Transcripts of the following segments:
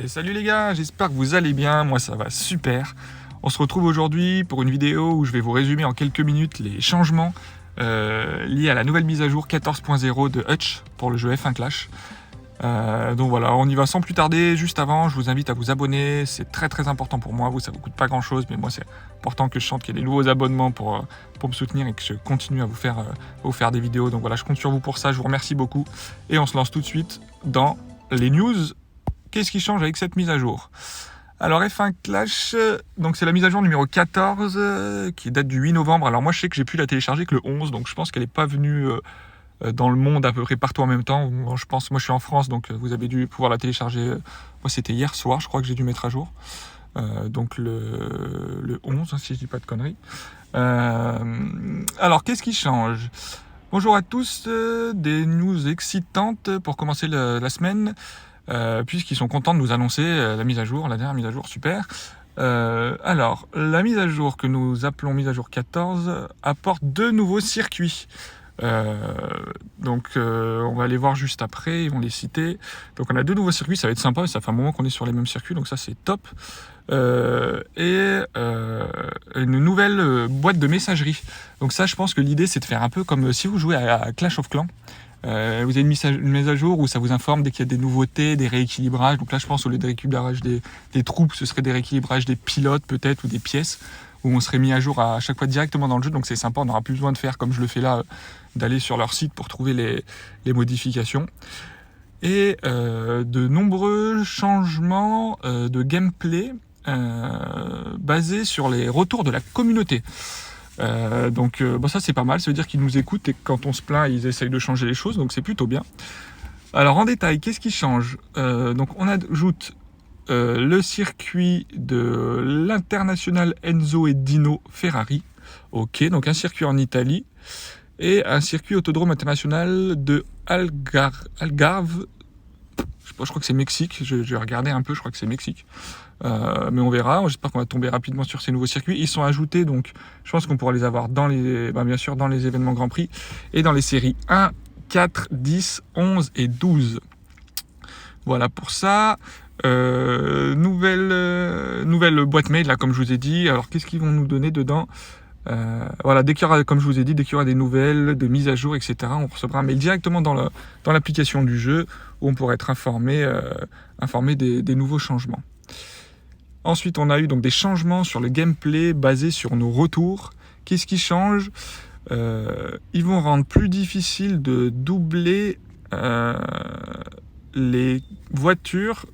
Et salut les gars, j'espère que vous allez bien, moi ça va super. On se retrouve aujourd'hui pour une vidéo où je vais vous résumer en quelques minutes les changements liés à la nouvelle mise à jour 14.0 de Hutch pour le jeu F1 Clash. Donc voilà, on y va sans plus tarder. Juste avant, je vous invite à vous abonner, c'est très important pour moi. Vous, ça vous coûte pas grand chose, mais moi c'est important que je chante qu'il y ait des nouveaux abonnements pour me soutenir et que je continue à vous faire des vidéos. Donc voilà, je compte sur vous pour ça, je vous remercie beaucoup. Et on se lance tout de suite dans les news. Qu'est-ce qui change avec cette mise à jour ? Alors F1 Clash, donc c'est la mise à jour numéro 14 qui date du 8 novembre. Alors moi je sais que j'ai pu la télécharger que le 11, donc je pense qu'elle n'est pas venue dans le monde à peu près partout en même temps. Moi je suis en France, donc vous avez dû pouvoir la télécharger. Moi c'était hier soir, je crois que j'ai dû mettre à jour. Donc le 11, si je dis pas de conneries. Alors qu'est-ce qui change ? Bonjour à tous, des news excitantes pour commencer la semaine. Puisqu'ils sont contents de nous annoncer la dernière mise à jour, super. Alors, la mise à jour que nous appelons mise à jour 14 apporte 2 nouveaux circuits. Donc, on va aller voir juste après, ils vont les citer. Donc, on a 2 nouveaux circuits, ça va être sympa, ça fait un moment qu'on est sur les mêmes circuits, donc ça c'est top. Et une nouvelle boîte de messagerie. Donc ça, je pense que l'idée c'est de faire un peu comme si vous jouez à Clash of Clans. Vous avez une mise à jour où ça vous informe dès qu'il y a des nouveautés, des rééquilibrages. Donc là, je pense au lieu de rééquilibrage des troupes, ce serait des rééquilibrages des pilotes peut-être ou des pièces où on serait mis à jour à chaque fois directement dans le jeu. Donc c'est sympa, on n'aura plus besoin de faire comme je le fais là, d'aller sur leur site pour trouver les modifications. Et de nombreux changements de gameplay basés sur les retours de la communauté. Donc ça c'est pas mal, ça veut dire qu'ils nous écoutent et quand on se plaint ils essayent de changer les choses, donc c'est plutôt bien. Alors en détail, qu'est-ce qui change ? Donc on ajoute le circuit de l'International Enzo et Dino Ferrari, ok, donc un circuit en Italie et un circuit autodrome international de Algarve. Je crois que c'est Mexique, je vais regarder un peu, je crois que c'est Mexique. Mais on verra, j'espère qu'on va tomber rapidement sur ces nouveaux circuits. Ils sont ajoutés, donc je pense qu'on pourra les avoir bien sûr dans les événements Grand Prix et dans les séries 1, 4, 10, 11 et 12. Voilà pour ça. Nouvelle boîte mail, là, comme je vous ai dit. Alors, qu'est-ce qu'ils vont nous donner dedans ? Voilà, comme je vous ai dit, dès qu'il y aura des nouvelles, des mises à jour, etc., on recevra un mail directement dans l'application du jeu où on pourra être informé des nouveaux changements. Ensuite, on a eu donc des changements sur le gameplay basés sur nos retours. Qu'est-ce qui change ? Ils vont rendre plus difficile de doubler les voitures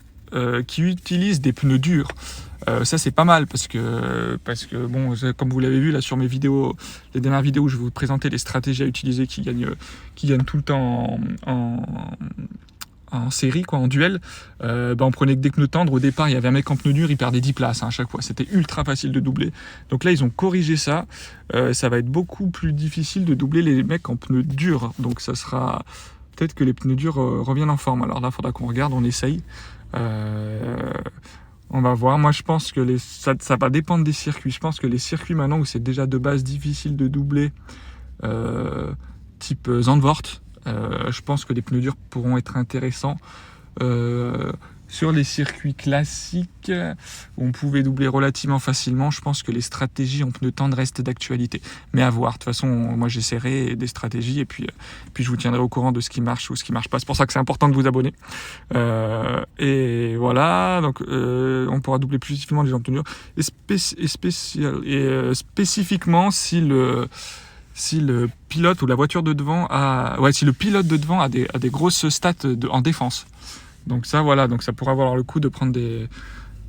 qui utilisent des pneus durs. Ça c'est pas mal parce que bon, comme vous l'avez vu là sur mes vidéos, les dernières vidéos où je vais vous présenter les stratégies à utiliser qui gagnent tout le temps en série, en duel, on prenait que des pneus tendres. Au départ, il y avait un mec en pneus durs, il perdait 10 places à chaque fois. C'était ultra facile de doubler. Donc là, ils ont corrigé ça. Ça va être beaucoup plus difficile de doubler les mecs en pneus durs. Donc ça sera... Peut-être que les pneus durs reviennent en forme. Alors là, il faudra qu'on regarde, on essaye. On va voir. Moi, je pense que ça va dépendre des circuits. Je pense que les circuits maintenant où c'est déjà de base difficile de doubler, type Zandvoort, je pense que les pneus durs pourront être intéressants. Sur les circuits classiques où on pouvait doubler relativement facilement, je pense que les stratégies en pneus tendres restent d'actualité. Mais à voir. De toute façon, moi j'essaierai des stratégies et puis je vous tiendrai au courant de ce qui marche ou ce qui marche pas. C'est pour ça que c'est important de vous abonner. Et voilà, donc on pourra doubler plus difficilement les gens en pneus durs. Et spécifiquement si le pilote ou la voiture de devant si le pilote de devant a des grosses stats en défense. Donc ça voilà, donc ça pourra valoir le coup de prendre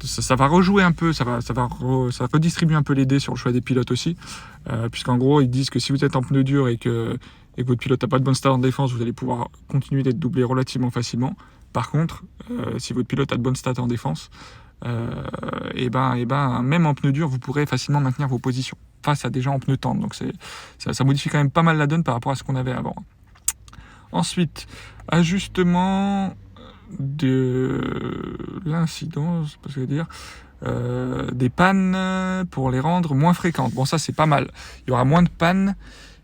ça va rejouer un peu, ça va redistribuer un peu les dés sur le choix des pilotes aussi, puisqu'en gros ils disent que si vous êtes en pneu dur et que votre pilote n'a pas de bonne stats en défense, vous allez pouvoir continuer d'être doublé relativement facilement. Par contre, si votre pilote a de bonnes stats en défense, même en pneu dur, vous pourrez facilement maintenir vos positions face à des gens en pneu tendre. Donc ça modifie quand même pas mal la donne par rapport à ce qu'on avait avant. Ensuite, ajustement de l'incidence, parce que dire des pannes pour les rendre moins fréquentes. Bon, ça c'est pas mal. Il y aura moins de pannes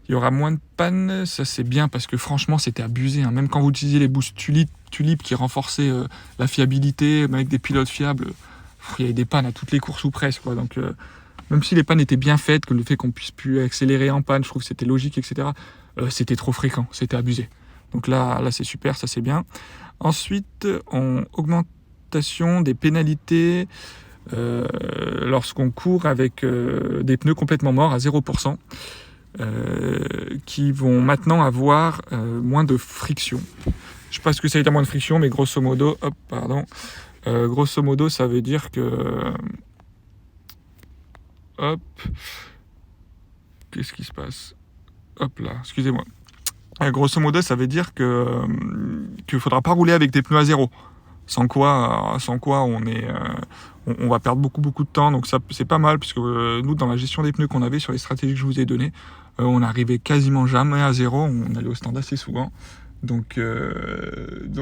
Il y aura moins de pannes, ça c'est bien parce que franchement c'était abusé. Hein. Même quand vous utilisiez les boosts Tulip qui renforçaient la fiabilité, même avec des pilotes fiables, il y avait des pannes à toutes les courses ou presque. Quoi. Donc même si les pannes étaient bien faites, que le fait qu'on puisse plus accélérer en panne, je trouve que c'était logique, etc. C'était trop fréquent, c'était abusé. Donc là c'est super, ça c'est bien. Ensuite, augmentation des pénalités lorsqu'on court avec des pneus complètement morts à 0%. Qui vont maintenant avoir moins de friction. Je sais pas ce que ça veut dire moins de friction, mais grosso modo, ça veut dire que qu'est-ce qui se passe? Hop là, excusez-moi. Grosso modo, ça veut dire qu'il faudra pas rouler avec des pneus à zéro. Sans quoi on va perdre beaucoup de temps. Donc ça, c'est pas mal, puisque nous, dans la gestion des pneus qu'on avait sur les stratégies que je vous ai données, on n'arrivait quasiment jamais à zéro. On allait au stand assez souvent. Donc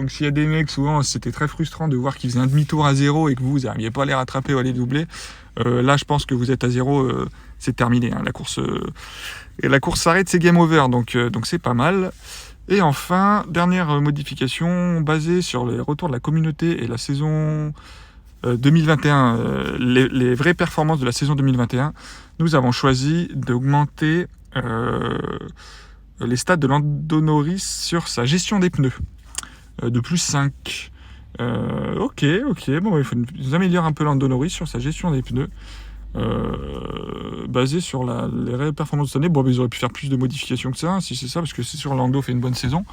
s'il y a des mecs, souvent, c'était très frustrant de voir qu'ils faisaient un demi-tour à zéro et que vous n'arriviez pas à les rattraper ou à les doubler. Là, je pense que vous êtes à zéro, c'est terminé. Hein, la course s'arrête, c'est game over. Donc c'est pas mal. Et enfin, dernière modification basée sur les retours de la communauté et la saison 2021, les vraies performances de la saison 2021, nous avons choisi d'augmenter les stats de Lando Norris sur sa gestion des pneus de plus 5. Ok, bon, il faut nous améliorer un peu Lando Norris sur sa gestion des pneus. Basé sur les réelles performances de cette année. Bon, ils auraient pu faire plus de modifications que ça, hein, si c'est ça, parce que c'est sûr Lando fait une bonne saison.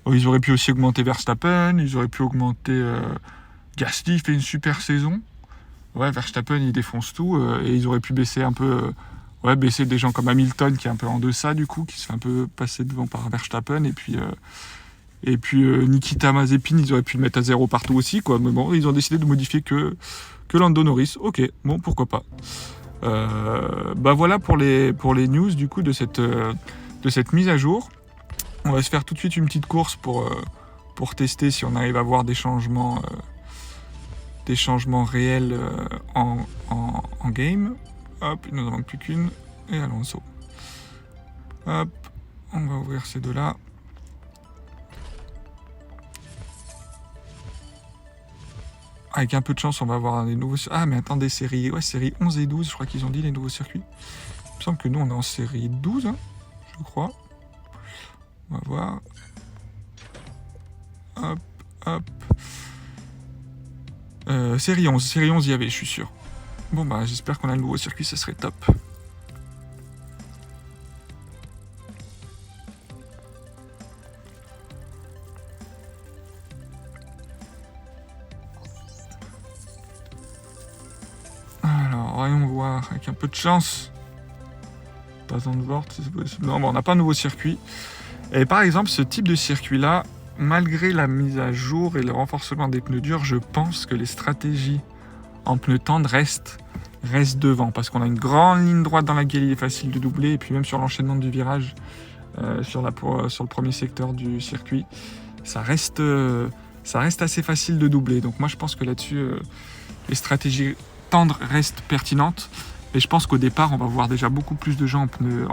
Ils auraient pu aussi augmenter Verstappen, ils auraient pu augmenter Gasly fait une super saison. Ouais, Verstappen il défonce tout, et ils auraient pu baisser un peu, baisser des gens comme Hamilton qui est un peu en deçà du coup, qui se fait un peu passer devant par Verstappen, et puis Nikita Mazepin, ils auraient pu le mettre à zéro partout aussi, quoi. Mais bon, ils ont décidé de modifier que Lando Norris. Ok, bon, pourquoi pas. Voilà pour les news du coup de cette mise à jour. On va se faire tout de suite une petite course pour tester si on arrive à voir des changements réels en game. Hop, il nous en manque plus qu'une. Et Alonso. Hop, on va ouvrir ces deux-là. Avec un peu de chance, on va avoir des nouveaux... Ah, mais attendez, série 11 et 12, je crois qu'ils ont dit, les nouveaux circuits. Il me semble que nous, on est en série 12, hein, je crois. On va voir. Hop. Série 11, il y avait, je suis sûr. Bon, j'espère qu'on a le nouveau circuit, ça serait top. Voyons voir, avec un peu de chance. Pas en vort, si c'est possible. Non, on n'a pas un nouveau circuit. Et par exemple, ce type de circuit-là, malgré la mise à jour et le renforcement des pneus durs, je pense que les stratégies en pneus tendres restent devant. Parce qu'on a une grande ligne droite dans laquelle il est facile de doubler. Et puis même sur l'enchaînement du virage, sur le premier secteur du circuit, ça reste assez facile de doubler. Donc moi, je pense que là-dessus, les stratégies tendre reste pertinente, et je pense qu'au départ on va voir déjà beaucoup plus de gens en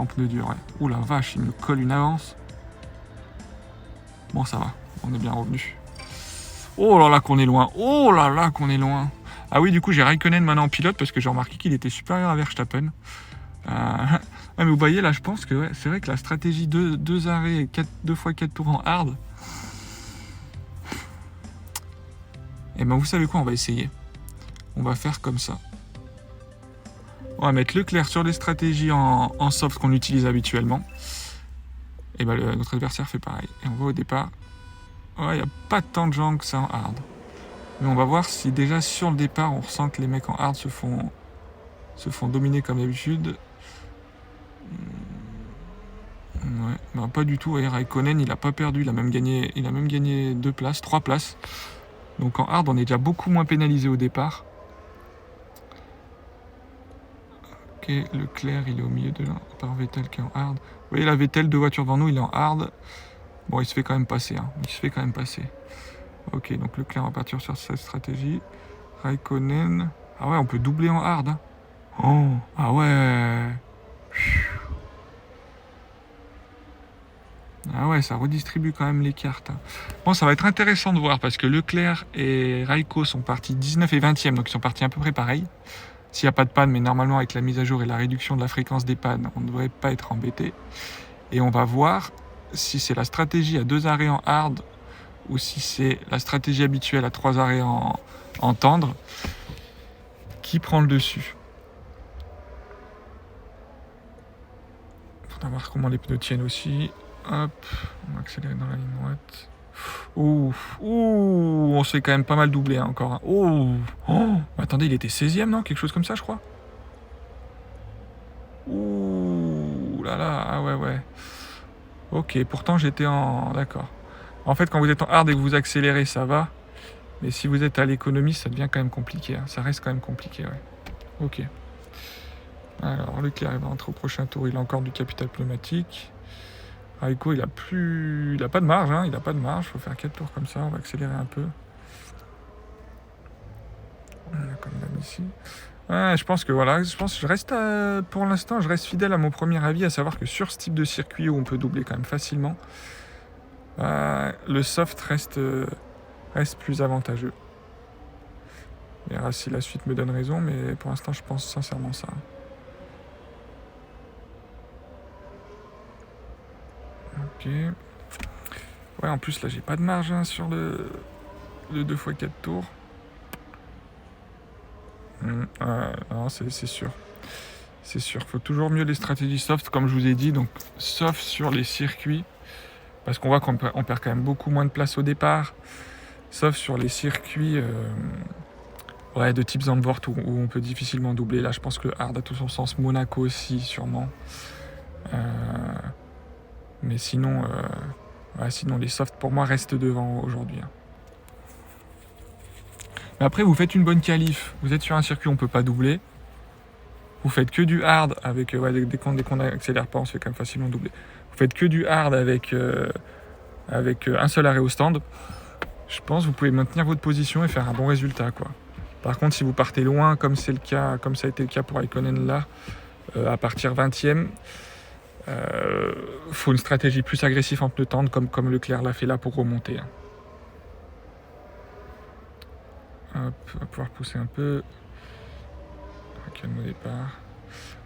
pneus durs. Ouais. Ouh la vache, il me colle une avance. Bon, ça va, on est bien revenu. Oh là là qu'on est loin. Ah oui, du coup j'ai Raikkonen maintenant en pilote parce que j'ai remarqué qu'il était supérieur à Verstappen. Mais vous voyez là, je pense que c'est vrai que la stratégie 2 arrêts et 2 x 4 tours en hard, et vous savez quoi, on va essayer. On va faire comme ça. On va mettre Leclerc sur les stratégies en soft qu'on utilise habituellement. Et notre adversaire fait pareil. Et on va au départ. Il n'y a pas tant de gens que ça en hard. Mais on va voir si déjà sur le départ on ressent que les mecs en hard se font dominer comme d'habitude. Ouais, pas du tout. Raikkonen il a pas perdu, il a même gagné 3 places. Donc en hard on est déjà beaucoup moins pénalisé au départ. Ok, Leclerc il est au milieu de là, par Vettel qui est en hard. Vous voyez la Vettel, 2 voitures devant nous, il est en hard. Bon, il se fait quand même passer. Ok, donc Leclerc va partir sur cette stratégie. Raikkonen. Ah ouais, on peut doubler en hard. Hein. Oh, ah ouais. Ah ouais, ça redistribue quand même les cartes. Bon, ça va être intéressant de voir parce que Leclerc et Raikko sont partis 19 et 20e, donc ils sont partis à peu près pareil. S'il n'y a pas de panne, mais normalement avec la mise à jour et la réduction de la fréquence des pannes, on ne devrait pas être embêté. Et on va voir si c'est la stratégie à 2 arrêts en hard ou si c'est la stratégie habituelle à 3 arrêts en tendre qui prend le dessus. Faudra voir comment les pneus tiennent aussi. Hop, on va accélérer dans la ligne droite. Ouh, on se fait quand même pas mal doubler encore. Hein. Attendez, il était 16e, non? Quelque chose comme ça, je crois. Ouh là là, ah ouais. Ok, pourtant j'étais en... D'accord. En fait, quand vous êtes en hard et que vous accélérez, ça va. Mais si vous êtes à l'économie, ça devient quand même compliqué. Hein. Ça reste quand même compliqué, ouais. Ok. Alors, Leclerc va rentrer au prochain tour. Il a encore du capital pneumatique. Raikko, il a pas de marge. Hein. Il a pas de marge. Il faut faire 4 tours comme ça. On va accélérer un peu. Comme d'hab ici. Ouais, je pense que voilà. Je reste pour l'instant, je reste fidèle à mon premier avis, à savoir que sur ce type de circuit où on peut doubler quand même facilement, le soft reste plus avantageux. On verra si la suite me donne raison, mais pour l'instant, je pense sincèrement ça. Ok. Ouais, en plus, là, j'ai pas de marge hein, sur le 2x4 tours. Non, c'est sûr. C'est sûr. Faut toujours mieux les stratégies soft, comme je vous ai dit. Donc, soft sur les circuits. Parce qu'on voit qu'on perd quand même beaucoup moins de place au départ. Sauf sur les circuits de type Zandvoort où on peut difficilement doubler. Là, je pense que le hard a tout son sens. Monaco aussi, sûrement. Mais sinon, sinon, les softs, pour moi, restent devant aujourd'hui. Hein. Mais après, vous faites une bonne qualif. Vous êtes sur un circuit où on ne peut pas doubler. Vous faites que du hard avec... dès qu'on n'accélère pas, on se fait quand même facilement doubler. Vous faites que du hard avec un seul arrêt au stand. Je pense que vous pouvez maintenir votre position et faire un bon résultat, quoi. Par contre, si vous partez loin, comme ça a été le cas pour Raikkonen là, à partir 20e, faut une stratégie plus agressive en pneu tendre, comme Leclerc l'a fait là pour remonter. Hein. Hop, on va pouvoir pousser un peu. Calme au départ.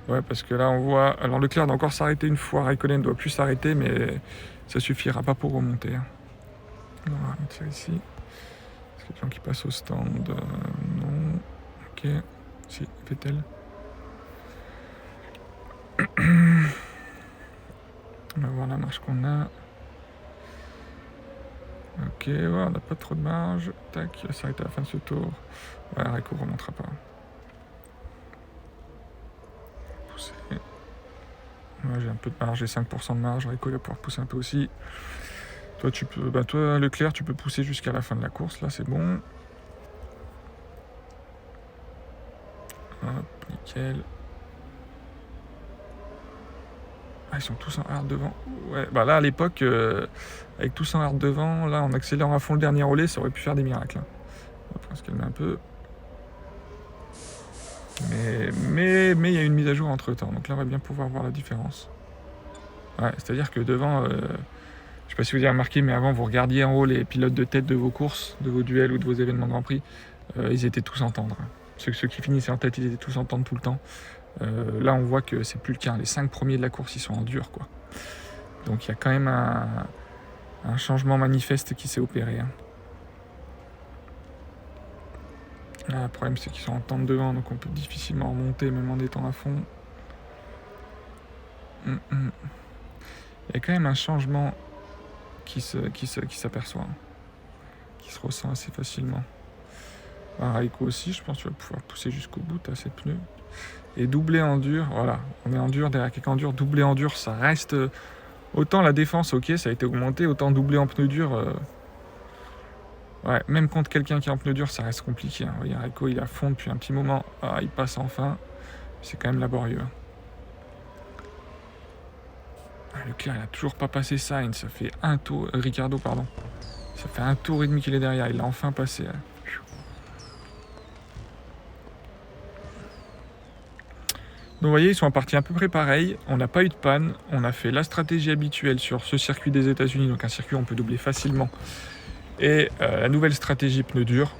Ouais, parce que là, on voit... Alors, Leclerc doit encore s'arrêter une fois. Raikkonen doit plus s'arrêter, mais ça suffira pas pour remonter. Hein. On va ralentir ici. Est-ce qu'il y a des gens qui passent au stand non. Ok. Si, Vettel. On va voir la marge qu'on a. Ok, ouais, on n'a pas trop de marge. Tac, il va s'arrêter à la fin de ce tour. Ouais, Raikko ne remontera pas. Pousser. Ouais, j'ai un peu de marge, j'ai 5% de marge. Raikko va pouvoir pousser un peu aussi. Toi, toi, Leclerc, tu peux pousser jusqu'à la fin de la course. Là, c'est bon. Hop, nickel. Ah, ils sont tous en hard devant. Ouais, bah là, à l'époque, avec tous en hard devant, là, en accélérant à fond le dernier relais, ça aurait pu faire des miracles. Hein. On va se calmer un peu. Mais il y a une mise à jour entre temps, donc là on va bien pouvoir voir la différence. Ouais, c'est-à-dire que devant, je sais pas si vous avez remarqué, mais avant vous regardiez en haut les pilotes de tête de vos courses, de vos duels ou de vos événements Grand Prix, ils étaient tous en tendre. Ceux qui finissaient en tête, ils étaient tous en tendre tout le temps. Là on voit que c'est plus le cas, les 5 premiers de la course ils sont en dur quoi. Donc il y a quand même un changement manifeste qui s'est opéré. Hein. Là, le problème c'est qu'ils sont en tente devant, donc on peut difficilement remonter même en étant à fond. Il y a quand même un changement qui s'aperçoit, hein, qui se ressent assez facilement. Raikko aussi, je pense que tu vas pouvoir pousser jusqu'au bout, tu as ces pneus. Et doubler en dur, voilà, on est en dur, derrière quelqu'un en dur, doubler en dur, ça reste... Autant la défense, ok, ça a été augmenté, autant doubler en pneu dur... Ouais, même contre quelqu'un qui est en pneu dur, ça reste compliqué. Hein. Voyez, Raikko, il est à fond depuis un petit moment. Ah, il passe enfin. C'est quand même laborieux. Leclerc, il a toujours pas passé Sainz. Ça fait un tour... Ricardo, pardon. Ça fait un tour et demi qu'il est derrière. Il l'a enfin passé. Hein. vous voyez, ils sont partis à peu près pareil. On n'a pas eu de panne. On a fait la stratégie habituelle sur ce circuit des États-Unis, donc un circuit où on peut doubler facilement. Et la nouvelle stratégie pneus durs.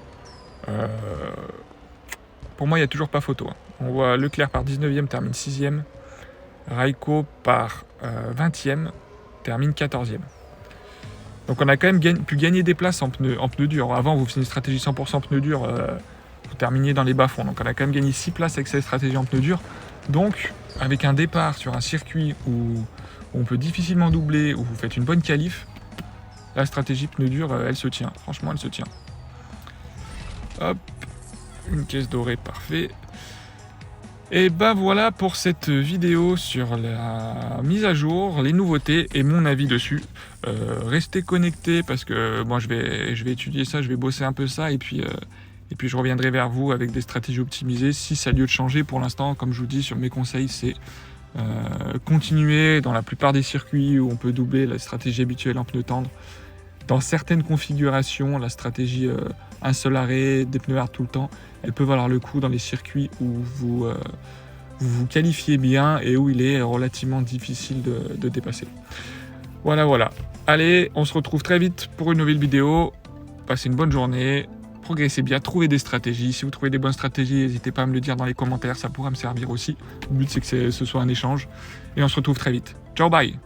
Pour moi, il n'y a toujours pas photo. On voit Leclerc par 19e, termine 6e. Raikko par 20e, termine 14e. Donc on a quand même pu gagner des places en pneus durs. Avant, vous faisiez une stratégie 100% pneus durs, vous terminiez dans les bas-fonds. Donc on a quand même gagné 6 places avec cette stratégie en pneus durs. Donc, avec un départ sur un circuit où on peut difficilement doubler, où vous faites une bonne qualif, la stratégie pneus durs, elle se tient. Franchement, elle se tient. Hop, une caisse dorée, parfait. Et ben voilà pour cette vidéo sur la mise à jour, les nouveautés et mon avis dessus. Restez connectés parce que moi je vais étudier ça, je vais bosser un peu ça et puis je reviendrai vers vous avec des stratégies optimisées si ça a lieu de changer. Pour l'instant, comme je vous dis, sur mes conseils, c'est continuer dans la plupart des circuits où on peut doubler la stratégie habituelle en pneus tendres. Dans certaines configurations, la stratégie un seul arrêt, des pneus hard tout le temps, elle peut valoir le coup dans les circuits où vous vous qualifiez bien et où il est relativement difficile de dépasser. Voilà. Allez, on se retrouve très vite pour une nouvelle vidéo. Passez une bonne journée, progressez bien, trouvez des stratégies. Si vous trouvez des bonnes stratégies, n'hésitez pas à me le dire dans les commentaires, ça pourra me servir aussi. Le but c'est que ce soit un échange. Et on se retrouve très vite. Ciao, bye!